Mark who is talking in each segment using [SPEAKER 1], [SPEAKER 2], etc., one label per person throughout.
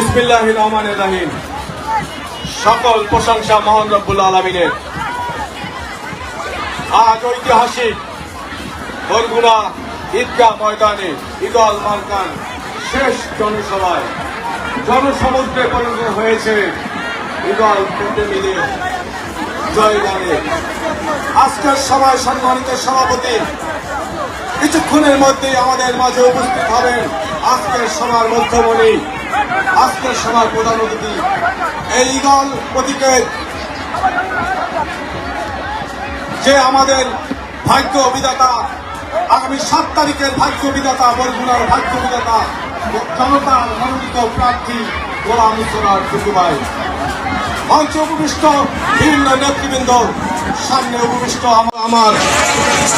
[SPEAKER 1] বিসমিল্লাহির রহমানির রহিম। সকল প্রশংসা মহান রব্বুল আলামিনের। আজ ঐতিহাসিক বরগুনা ঈদগাহ ময়দানে ঈগল মার্কার শেষ জনসভায় জনসমুদ্রে পরিণত হয়েছে ঈগল প্রতিনিধির জয়গানে। আজকের সভায় সম্মানিত সভাপতি কিছুক্ষণের মধ্যেই আমাদের মাঝে উপস্থিত হবেন। আজকের সভার মধ্যমণি, আজকের সভার প্রধান অতিথি, এই ঈগল প্রতীকে যে আমাদের ভাগ্য বিধাতা, আগামী 7 তারিখের ভাগ্য বিধাতা, বরগুনার ভাগ্য বিধাতা, জনতার মনোনীত প্রার্থী গোলাম মুস্তফার টুকু ভাই। মঞ্চে উপবিষ্ট বিভিন্ন নেতৃবৃন্দ, সামনে উপবিষ্ট আমার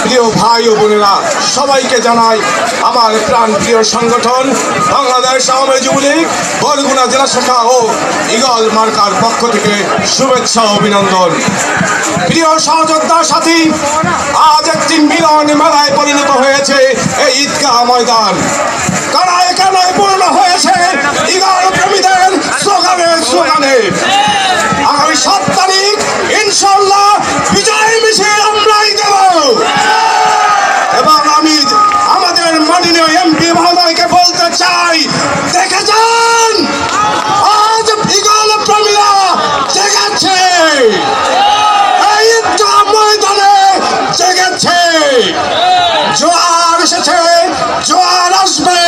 [SPEAKER 1] প্রিয় ভাই ও বোনেরা, সবাইকে জানাই আমার প্রাণ প্রিয় সংগঠন বাংলাদেশ আওয়ামী যুবলীগ বরগুনা জেলা শাখা ও ঈগল মার্কার পক্ষ থেকে শুভেচ্ছা ও অভিনন্দন। প্রিয় সহযোদ্ধা সাথী, আজ একটি মিলন মেলায় পরিণত হয়েছে এই ঈদগাহ ময়দান। কানায় কানায় পূর্ণ হয়েছে ঈগল প্রেমীদের স্লোগানে স্লোগানে। আগামী 7 তারিখ ইনশাআল্লাহ বিজয় মিছিল আমরাই দেব। এবং আমি আমাদের মাননীয় এমপি মহোদয়কে বলতে চাই, দেখে যান আজ ঈগল প্রেমীরা জেগেছে, এই ঈদগাহ ময়দানে জেগেছে। জোয়ার এসেছে, জোয়ার আসবে,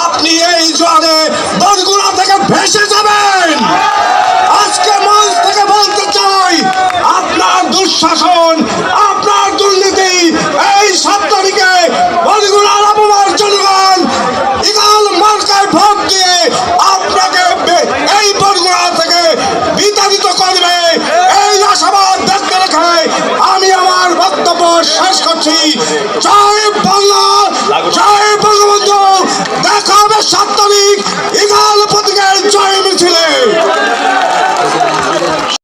[SPEAKER 1] আপনি এই জোয়ারে বরগুনা থেকে ভেসে যাবেন। আজকে মঞ্চ থেকে বলতে চাই, আপনার দুঃশাসন, আপনার দুর্নীতি, এই 7 তারিখে বরগুনার আবহাওয়ার জনগণ ঈগল মার্কায় ভোট দিয়ে আপনাকে এই বরগুনা থেকে বিতাড়িত করবে, এই আশাবাদ দেখতে রেখে আমি আমার বক্তব্য শেষ করছি। জয় বাংলা, জয়